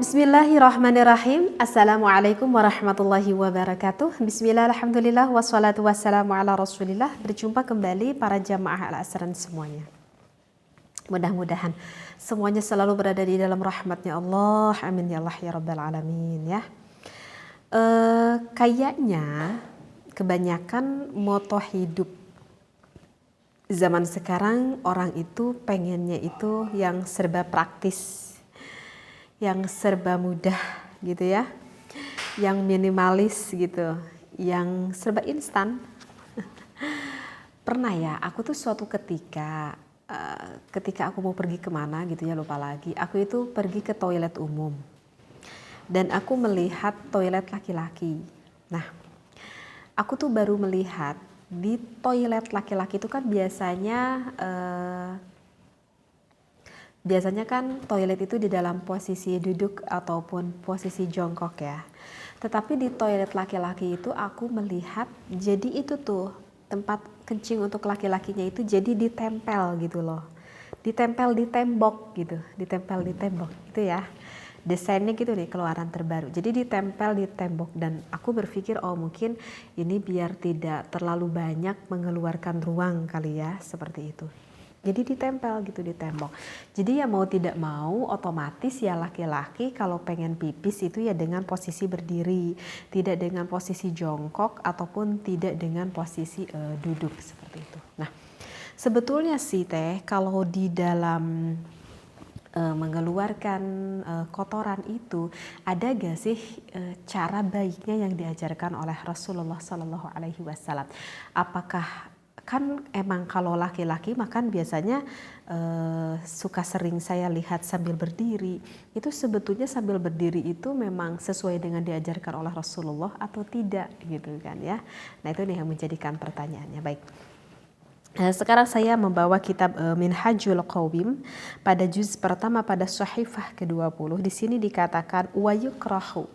Bismillahirrahmanirrahim. Assalamualaikum warahmatullahi wabarakatuh. Bismillah, alhamdulillah, wassalatu wassalamu ala rasulillah. Berjumpa kembali para jamaah Al-Asran semuanya. Mudah-mudahan semuanya selalu berada di dalam rahmatnya Allah. Amin ya Allah ya rabbal alamin ya. Kayaknya kebanyakan moto hidup zaman sekarang orang itu pengennya itu yang serba praktis, yang serba mudah gitu ya, yang minimalis gitu, yang serba instan. Pernah ya, aku tuh suatu ketika aku mau pergi kemana gitu ya, lupa lagi, aku itu pergi ke toilet umum dan aku melihat toilet laki-laki. Nah, aku tuh baru melihat di toilet laki-laki itu kan biasanya kan toilet itu di dalam posisi duduk ataupun posisi jongkok ya. Tetapi di toilet laki-laki itu aku melihat jadi itu tuh tempat kencing untuk laki-lakinya itu jadi ditempel gitu loh. Ditempel di tembok gitu, ditempel di tembok itu ya. Desainnya gitu nih, keluaran terbaru. Jadi ditempel di tembok dan aku berpikir oh mungkin ini biar tidak terlalu banyak mengeluarkan ruang kali ya, seperti itu. Jadi ditempel gitu di tembok. Jadi ya mau tidak mau otomatis ya laki-laki kalau pengen pipis itu ya dengan posisi berdiri, tidak dengan posisi jongkok ataupun tidak dengan posisi duduk seperti itu. Nah, sebetulnya sih teh kalau di dalam mengeluarkan kotoran itu ada gak sih cara baiknya yang diajarkan oleh Rasulullah Sallallahu Alaihi Wasallam? Apakah kan emang kalau laki-laki makan biasanya suka sering saya lihat sambil berdiri, itu sebetulnya sambil berdiri itu memang sesuai dengan diajarkan oleh Rasulullah atau tidak gitu kan ya. Nah itu nih yang menjadikan pertanyaannya. Baik. Sekarang saya membawa kitab Minhajul Qawim pada juz pertama pada Sahifah ke-20. Di sini dikatakan wayukrahu.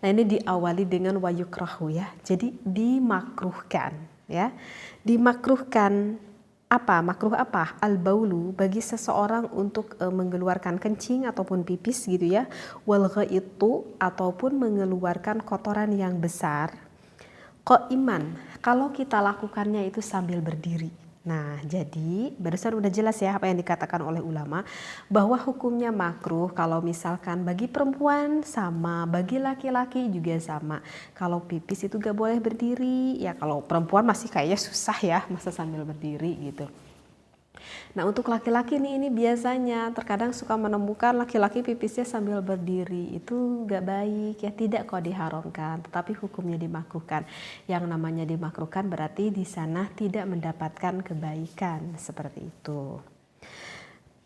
Nah ini diawali dengan wayukrahu ya. Jadi dimakruhkan ya. Dimakruhkan apa? Makruh apa? Al-baulu bagi seseorang untuk mengeluarkan kencing ataupun pipis gitu ya. Wal ghaitu ataupun mengeluarkan kotoran yang besar. Qaiman, kalau kita lakukannya itu sambil berdiri. Nah, jadi barusan udah jelas ya apa yang dikatakan oleh ulama bahwa hukumnya makruh kalau misalkan bagi perempuan sama, bagi laki-laki juga sama. Kalau pipis itu gak boleh berdiri, ya kalau perempuan masih kayaknya susah ya masa sambil berdiri gitu. Nah untuk laki-laki nih ini biasanya terkadang suka menemukan laki-laki pipisnya sambil berdiri, itu gak baik ya, tidak kok diharamkan tetapi hukumnya dimakruhkan. Yang namanya dimakruhkan berarti di sana tidak mendapatkan kebaikan seperti itu.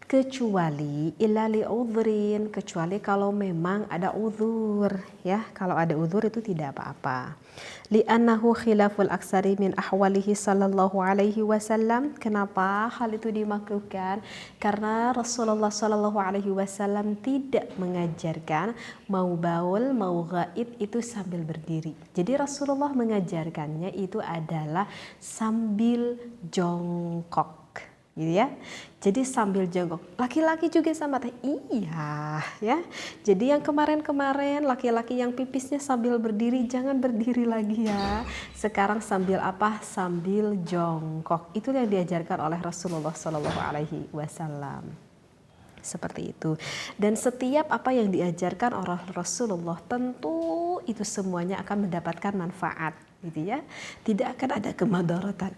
Kecuali ilali udhrin, kecuali kalau memang ada uzur ya, kalau ada uzur itu tidak apa-apa. Li'annahu khilaful aksari min ahwalihi sallallahu alaihi wasallam. Kenapa hal itu dimakruhkan? Karena Rasulullah sallallahu alaihi wasallam tidak mengajarkan mau baul mau ghaid itu sambil berdiri. Jadi Rasulullah mengajarkannya itu adalah sambil jongkok gitu ya. Jadi sambil jongkok. Laki-laki juga sama teh. Iya ya. Jadi yang kemarin-kemarin laki-laki yang pipisnya sambil berdiri, jangan berdiri lagi ya. Sekarang sambil apa? Sambil jongkok. Itu yang diajarkan oleh Rasulullah Shallallahu Alaihi Wasallam. Seperti itu. Dan setiap apa yang diajarkan oleh Rasulullah tentu itu semuanya akan mendapatkan manfaat gitu ya. Tidak akan ada kemudaratan.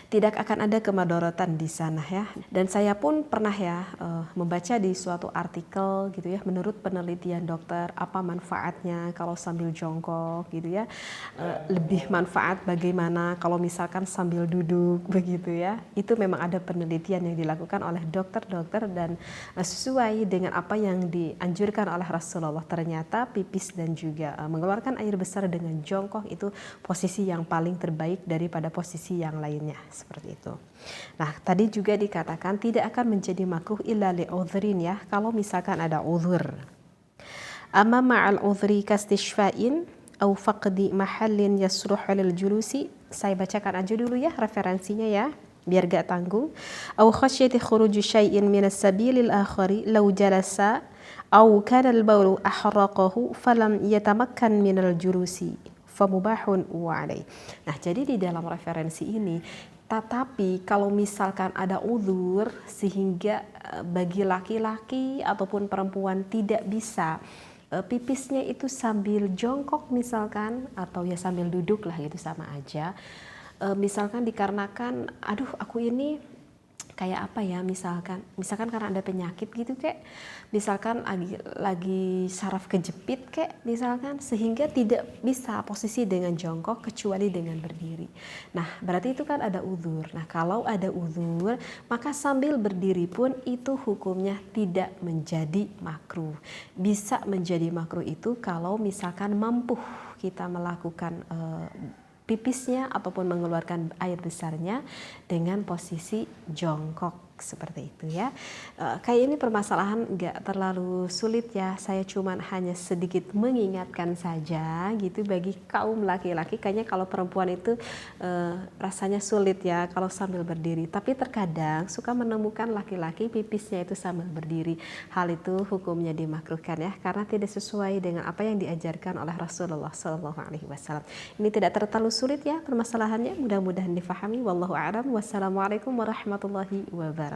Tidak akan ada kemudaratan di sana ya. Dan saya pun pernah ya membaca di suatu artikel gitu ya, menurut penelitian dokter apa manfaatnya kalau sambil jongkok gitu ya. Lebih manfaat bagaimana kalau misalkan sambil duduk begitu ya. Itu memang ada penelitian yang dilakukan oleh dokter-dokter dan sesuai dengan apa yang dianjurkan oleh Rasulullah. Ternyata pipis dan juga mengeluarkan air besar dengan jongkok itu posisi yang paling terbaik daripada posisi yang lainnya. Seperti itu. Nah, tadi juga dikatakan tidak akan menjadi makruh illa li udhrin ya, kalau misalkan ada udhur. Amma ma'al udhri kastishfa'in au faqdi mahallin yasruhu lil julusi. Saya bacakan aja dulu ya referensinya ya. biar gak tanggung. Au khasyati khuruji syai'in minas sabilil akhari law jalasa au kana al-bawlu ahraqahu falam yatamakkan minal jurusi famubahun wa alaih. Nah, jadi di dalam referensi ini, tetapi kalau misalkan ada uzur sehingga bagi laki-laki ataupun perempuan tidak bisa pipisnya itu sambil jongkok misalkan, atau ya sambil duduk lah, gitu sama aja. Misalkan dikarenakan aduh aku ini kayak apa ya, misalkan karena ada penyakit gitu, kayak misalkan lagi saraf kejepit kayak misalkan, sehingga tidak bisa posisi dengan jongkok kecuali dengan berdiri. Nah, berarti itu kan ada uzur. Nah, kalau ada uzur, maka sambil berdiri pun itu hukumnya tidak menjadi makruh. Bisa menjadi makruh itu kalau misalkan mampu kita melakukan pipisnya ataupun mengeluarkan air besarnya dengan posisi jongkok seperti itu ya. Kayak ini permasalahan nggak terlalu sulit ya, saya cuman hanya sedikit mengingatkan saja gitu bagi kaum laki-laki. Kayaknya kalau perempuan itu rasanya sulit ya kalau sambil berdiri, tapi terkadang suka menemukan laki-laki pipisnya itu sambil berdiri. Hal itu hukumnya dimakruhkan ya, karena tidak sesuai dengan apa yang diajarkan oleh Rasulullah SAW. Ini tidak terlalu sulit ya permasalahannya, mudah-mudahan difahami. Wallahu a'lam. Wassalamualaikum warahmatullahi wabarakatuh.